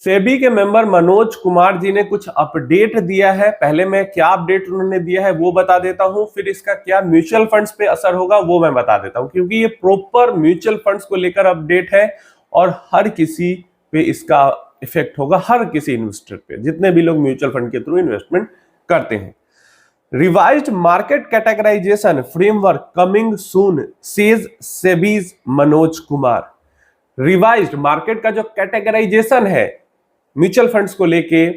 सेबी के मेंबर मनोज कुमार जी ने कुछ अपडेट दिया है। पहले मैं क्या अपडेट उन्होंने दिया है वो बता देता हूं, फिर इसका क्या म्यूचुअल फंड्स पे असर होगा वो मैं बता देता हूं, क्योंकि ये प्रॉपर म्यूचुअल फंड्स को लेकर अपडेट है और हर किसी पे इसका इफेक्ट होगा, हर किसी इन्वेस्टर पे, जितने भी लोग म्यूचुअल फंड के थ्रू इन्वेस्टमेंट करते हैं। Revised market categorization framework coming soon says SEBI's Manoj Kumar. Revised market का जो कैटेगराइजेशन है म्यूचुअल फंड्स को लेके,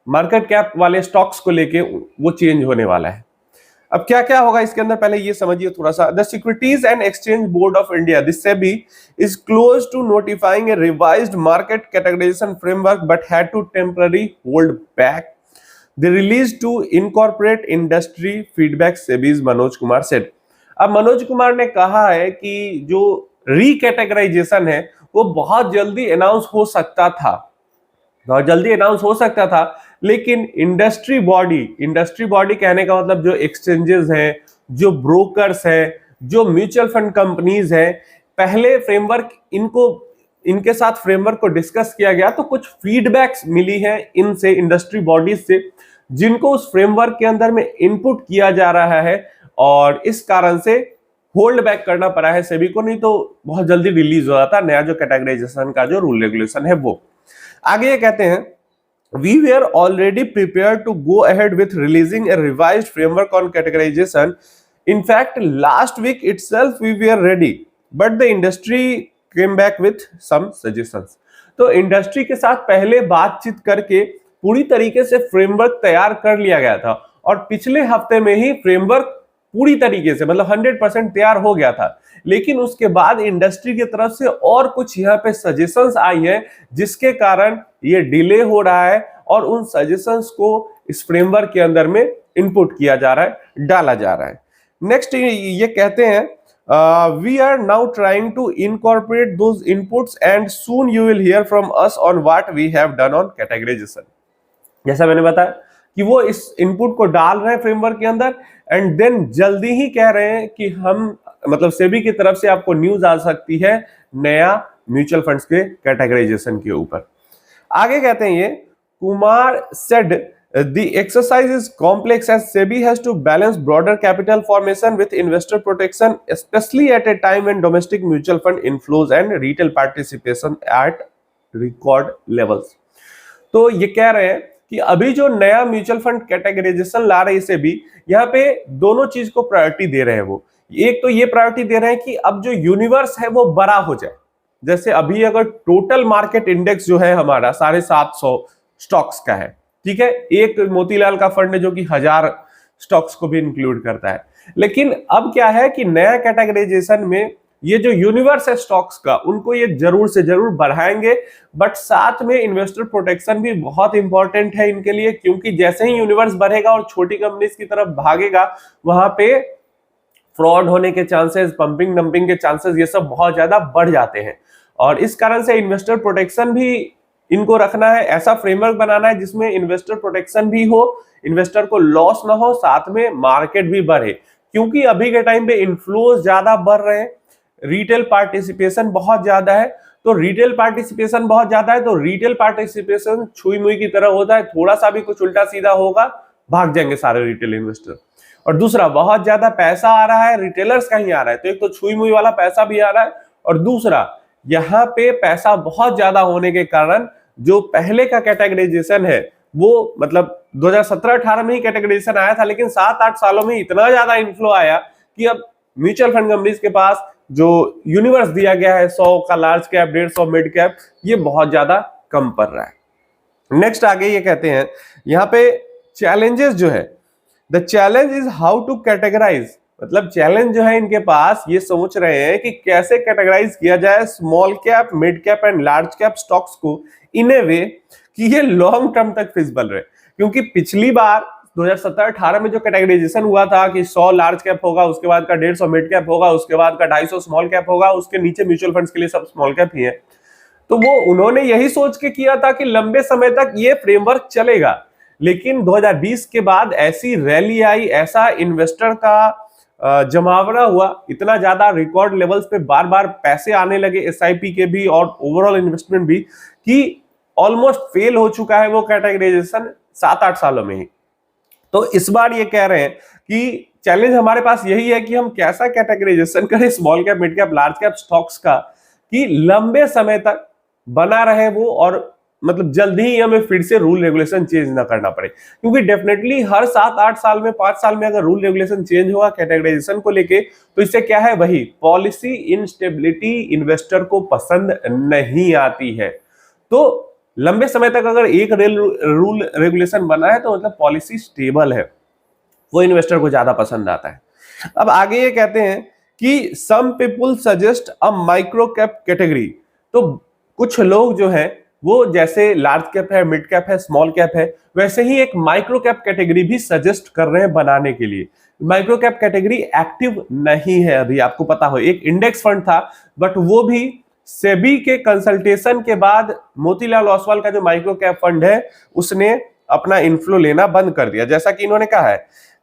मार्केट कैप वाले स्टॉक्स को लेके, वो चेंज होने वाला है। अब क्या क्या होगा इसके अंदर पहले ये समझिए थोड़ा सा। The Securities and Exchange Board of India, the SEBI, is close to notifying a revised market categorization framework but had to temporary hold back the release to incorporate industry feedback, SEBI's Manoj Kumar said. अब मनोज कुमार ने कहा है कि जो रीकैटेगराइजेशन है वो बहुत जल्दी अनाउंस हो सकता था, बहुत जल्दी अनाउंस हो सकता था, लेकिन इंडस्ट्री बॉडी कहने का मतलब जो एक्सचेंजेस हैं, जो ब्रोकर्स हैं, जो म्यूचुअल फंड कंपनीज हैं, पहले फ्रेमवर्क इनके साथ फ्रेमवर्क को डिस्कस किया गया तो कुछ फीडबैक्स मिली हैं इनसे, इंडस्ट्री बॉडीज से, जिनको उस फ्रेमवर्क के अंदर में इनपुट किया जा रहा है और इस कारण से होल्ड बैक करना पड़ा है सेबी को, नहीं तो बहुत जल्दी रिलीज हो जाता नया जो कैटेगराइजेशन का जो रूल रेगुलेशन है वो। आगे ये कहते हैं, we were already prepared to go ahead with releasing a revised framework on categorization. In fact, last week itself we were ready, but the industry came back with some suggestions. तो industry के साथ पहले बातचीत करके पूरी तरीके से framework तैयार कर लिया गया था और पिछले हफ्ते में ही फ्रेमवर्क पूरी तरीके से मतलब 100% तैयार हो गया था, लेकिन उसके बाद इंडस्ट्री की तरफ से और कुछ यहाँ पे सजेशंस आई है जिसके कारण ये डिले हो रहा है और उन सजेशंस को इस फ्रेमवर्क के अंदर में इनपुट किया जा रहा है, डाला जा रहा है। नेक्स्ट ये कहते हैं, we are now trying to incorporate those inputs and soon you will hear from us on what we have done on categorisation. जैसा मैंने बताया कि वो इस इनपुट को डाल रहे हैं फ्रेमवर्क के अंदर एंड देन जल्दी ही कह रहे हैं कि हम मतलब सेबी की तरफ से आपको न्यूज आ सकती है नया म्यूचुअल फंड्स के कैटेगराइजेशन के ऊपर। आगे कहते हैं ये, Kumar said the exercise is complex as SEBI has to balance broader capital formation with investor protection especially at a time when domestic mutual fund inflows and retail participation at record levels. तो ये कह रहे हैं कि अभी जो नया mutual fund categorisation ला रही है सेबी, यहाँ पे दोनों चीज को प्रायोरिटी दे रहे हैं वो। एक तो ये प्रायोरिटी दे रहे हैं कि अब जो यूनिवर्स है वो बड़ा हो जाए। जैसे अभी अगर टोटल मार्केट इंडेक्स जो है हमारा 750 स्टॉक्स का है, ठीक है, एक मोतीलाल का फंड है जो कि 1000 स्टॉक्स को भी इंक्लूड करता है, लेकिन अब क्या है कि नया कैटेगराइजेशन में ये जो यूनिवर्स है स्टॉक्स का उनको ये जरूर से जरूर बढ़ाएंगे, बट साथ में इन्वेस्टर प्रोटेक्शन भी बहुत इंपॉर्टेंट है इनके लिए, क्योंकि जैसे ही यूनिवर्स बढ़ेगा और छोटी कंपनीज की तरफ भागेगा वहां पे फ्रॉड होने के चांसेस, पंपिंग डंपिंग के चांसेस, ये सब बहुत ज्यादा बढ़ जाते हैं और इस कारण से इन्वेस्टर प्रोटेक्शन भी इनको रखना है। ऐसा फ्रेमवर्क बनाना है जिसमें इन्वेस्टर प्रोटेक्शन भी हो, इन्वेस्टर को लॉस ना हो, साथ में मार्केट भी बढ़े, क्योंकि अभी के टाइम पे इनफ्लोज ज्यादा बढ़ रहे हैं, रिटेल पार्टिसिपेशन बहुत ज्यादा है। तो रिटेल पार्टिसिपेशन बहुत ज्यादा है तो रिटेल पार्टिसिपेशन छुई मुई की तरह होता है, थोड़ा सा भी कुछ उल्टा सीधा होगा भाग जाएंगे सारे रिटेल इन्वेस्टर। और दूसरा, बहुत ज्यादा पैसा आ रहा है, रिटेलर्स का ही आ रहा है, तो एक तो छुई मुई वाला पैसा भी आ रहा है और दूसरा यहाँ पे पैसा बहुत ज्यादा होने के कारण जो पहले का कैटेगराइजेशन है वो मतलब 2017-18 में ही कैटेगराइजेशन आया था, लेकिन 7-8 सालों में इतना ज्यादा इनफ्लो आया कि अब म्यूचुअल फंड कंपनीज के पास जो यूनिवर्स दिया गया है 100 का लार्ज कैप, 150 मिड कैप, ये बहुत ज्यादा कम पड़ रहा है। नेक्स्ट आगे ये कहते हैं यहाँ पे चैलेंजेस जो है, the challenge is how to categorise, मतलब चैलेंज जो है इनके पास ये सोच रहे हैं कि कैसे कैटेगराइज किया जाए small cap, mid cap and large cap stocks को इन ए वे कि ये लॉन्ग टर्म तक फिजिबल रहे, क्योंकि पिछली बार 2017-18 में जो कैटेगराइजेशन हुआ था कि 100 लार्ज कैप होगा, उसके बाद का 150 मिड कैप होगा, उसके बाद का 250 स्मॉल कैप होगा, उसके नीचे म्यूचुअल फंड्स के लिए सब स्मॉल कैप ही है, तो वो उन्होंने यही सोच के किया था कि लंबे समय तक ये फ्रेमवर्क चलेगा। लेकिन 2020 के बाद ऐसी रैली आई, ऐसा इन्वेस्टर का जमावड़ा हुआ, इतना ज्यादा रिकॉर्ड लेवल्स पे बार बार पैसे आने लगे एसआईपी के भी और ओवरऑल इन्वेस्टमेंट भी, कि ऑलमोस्ट फेल हो चुका है वो कैटेगराइजेशन 7-8 सालों में ही। तो इस बार ये कह रहे हैं कि चैलेंज हमारे पास यही है कि हम कैसा कैटेगराइजेशन करें small cap, mid cap, large cap stocks का कि लंबे समय तक बना रहे वो, और मतलब जल्दी ही हमें फिर से रूल रेगुलेशन चेंज ना करना पड़े। क्योंकि डेफिनेटली हर 7-8 साल में, 5 साल में अगर रूल रेगुलेशन चेंज हुआ कैटेगराइजेशन को लेके, तो इससे क्या है, वही पॉलिसी इनस्टेबिलिटी इन्वेस्टर को पसंद नहीं आती है। तो लंबे समय तक अगर एक रूल रेगुलेशन बना है तो मतलब पॉलिसी स्टेबल है, वो इन्वेस्टर को ज्यादा पसंद आता है। अब आगे ये कहते हैं कि some people suggest a micro cap category. तो कुछ लोग जो है वो जैसे लार्ज कैप है, मिड कैप है, स्मॉल कैप है, वैसे ही एक माइक्रो कैप कैटेगरी भी सजेस्ट कर रहे हैं बनाने के लिए। माइक्रो कैप कैटेगरी एक्टिव नहीं है अभी, आपको पता हो एक इंडेक्स फंड था, बट वो भी सेबी के कंसल्टेशन के बाद मोतीलाल ओसवाल का जो माइक्रो कैप फंड है उसने अपना इनफ्लो लेना बंद कर दिया। जैसा कि इन्होंने कहा है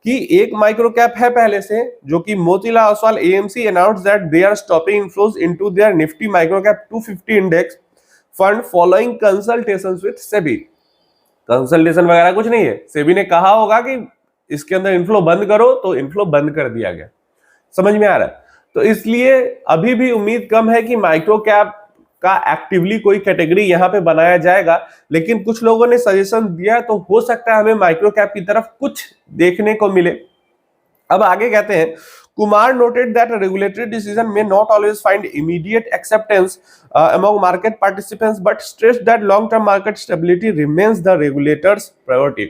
कि एक माइक्रो कैप है पहले से, जो कि Motilal Oswal AMC announced that they are stopping inflows into their Nifty micro cap 250 index fund following consultations with SEBI. Consultation वगैरह कुछ नहीं है, सेबी ने कहा होगा कि इसके अंदर इनफ्लो बंद करो, तो इनफ्लो बंद कर दिया गया। समझ में आ रहा है? तो इसलिए अभी भी उम्मीद कम है कि माइक्रो कैप का एक्टिवली कोई कैटेगरी यहां पे बनाया जाएगा, लेकिन कुछ लोगों ने सजेशन दिया, तो हो सकता है हमें माइक्रो कैप की तरफ कुछ देखने को मिले। अब आगे कहते हैं, Kumar noted that a regulatory decision may not always find immediate acceptance among market participants, but stressed that long-term market stability remains the regulator's priority.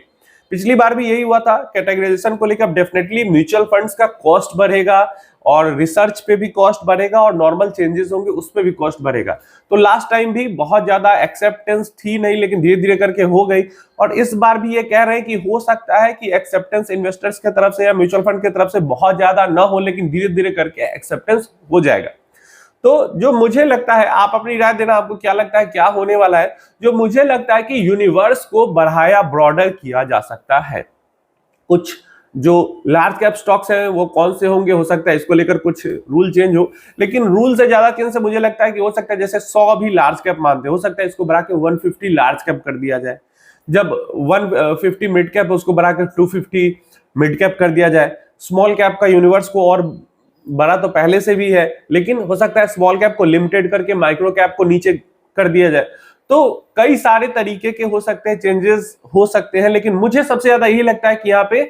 पिछली बार भी यही हुआ था कैटेगराइजेशन को लेकर। डेफिनेटली म्यूचुअल फंड्स का कॉस्ट बढ़ेगा और रिसर्च पे भी कॉस्ट बढ़ेगा और नॉर्मल चेंजेस होंगे उस पे भी कॉस्ट बढ़ेगा। तो लास्ट टाइम भी बहुत ज्यादा एक्सेप्टेंस थी नहीं, लेकिन धीरे धीरे करके हो गई। और इस बार भी ये कह रहे हैं कि हो सकता है कि एक्सेप्टेंस इन्वेस्टर्स की तरफ से या म्यूचुअल फंड की तरफ से बहुत ज्यादा ना हो, लेकिन धीरे धीरे करके एक्सेप्टेंस हो जाएगा। तो जो मुझे लगता है, आप अपनी राय देना, आपको क्या लगता है क्या होने वाला है। जो मुझे लगता है कि यूनिवर्स को बढ़ाया, ब्रॉडर किया जा सकता है। कुछ जो लार्ज कैप स्टॉक्स हैं वो कौन से होंगे, हो सकता है इसको लेकर कुछ रूल चेंज हो, लेकिन रूल से ज्यादा चेंज से मुझे लगता है कि हो सकता है जैसे 100 भी लार्ज कैप मानते हैं, हो सकता है इसको बढ़ा के 150 लार्ज कैप कर दिया जाए। जब 150 मिड कैप उसको बढ़ा के 250 मिड कैप कर दिया जाए। स्मॉल कैप का यूनिवर्स को और बड़ा तो पहले से भी है, लेकिन हो सकता है स्मॉल कैप को लिमिटेड करके माइक्रो कैप को नीचे कर दिया जाए। तो कई सारे तरीके के हो सकते हैं, चेंजेस हो सकते हैं, लेकिन मुझे सबसे ज्यादा यही लगता है कि यहाँ पे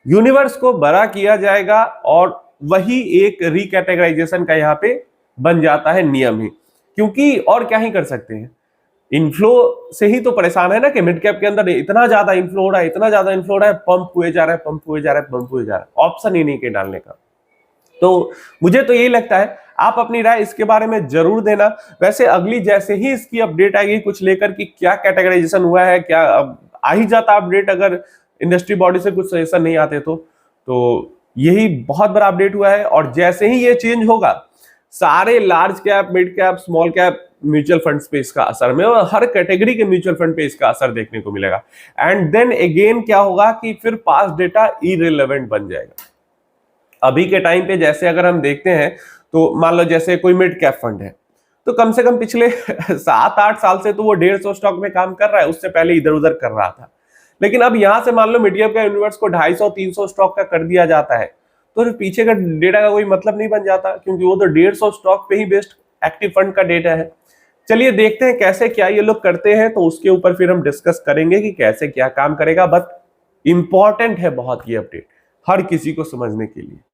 यूनिवर्स को बड़ा किया जाएगा और वही एक रिकैटेगराइजेशन का यहाँ पे बन जाता है नियम ही। क्योंकि और क्या ही कर सकते हैं, इनफ्लो से ही तो परेशान है ना कि मिड कैप के अंदर इतना ज्यादा इनफ्लो हो रहा है, इतना ज्यादा इनफ्लो हो रहा है, पंप हुए जा रहा है, पंप हुए जा रहा है, पंप हुए जा रहा है, ऑप्शन ही नहीं के डालने का। तो मुझे तो यही लगता है, आप अपनी राय इसके बारे में जरूर देना। वैसे अगली जैसे ही इसकी अपडेट आएगी कुछ लेकर कि क्या कैटेगराइजेशन हुआ है, क्या अब आ ही जाता अपडेट अगर इंडस्ट्री बॉडी से कुछ सजेशन नहीं आते तो यही बहुत बड़ा अपडेट हुआ है। और जैसे ही ये चेंज होगा, सारे large cap, mid cap, small cap mutual funds पे इसका असर में, और हर कैटेगरी के म्यूचुअल फंड पे इसका असर देखने को मिलेगा। एंड देन अगेन क्या होगा कि फिर पास्ट डेटा इरेलेवेंट बन जाएगा। अभी के टाइम पे जैसे अगर हम देखते हैं तो मान लो जैसे कोई मिड कैप फंड है, तो कम से कम पिछले 7-8 साल से तो वो 150 स्टॉक में काम कर रहा है, उससे पहले इधर उधर कर रहा था। लेकिन अब यहां से मान लो मिड कैप का यूनिवर्स को 250-300 स्टॉक का कर दिया जाता है, तो फिर पीछे का डेटा का कोई मतलब नहीं बन जाता, क्योंकि वो तो 150 स्टॉक पे ही बेस्ड एक्टिव फंड का डेटा है। चलिए देखते हैं कैसे क्या ये लोग करते हैं, तो उसके ऊपर फिर हम डिस्कस करेंगे कि कैसे क्या काम करेगा। बट इंपॉर्टेंट है बहुत ये अपडेट हर किसी को समझने के लिए।